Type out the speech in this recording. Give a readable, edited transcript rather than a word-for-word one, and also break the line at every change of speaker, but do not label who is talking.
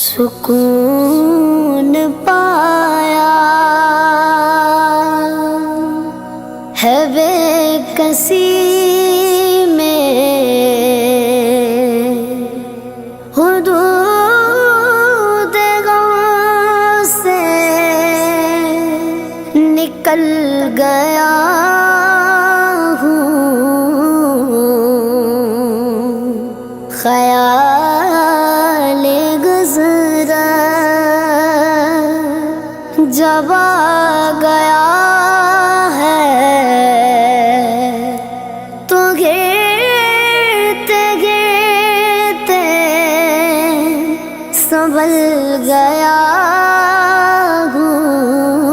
سکون پایا ہے بے کسی میں، حدود غم سے نکل گیا خیال گزرا جب آ گیا ہے تو گرتے گرتے سنبھل گیا ہوں۔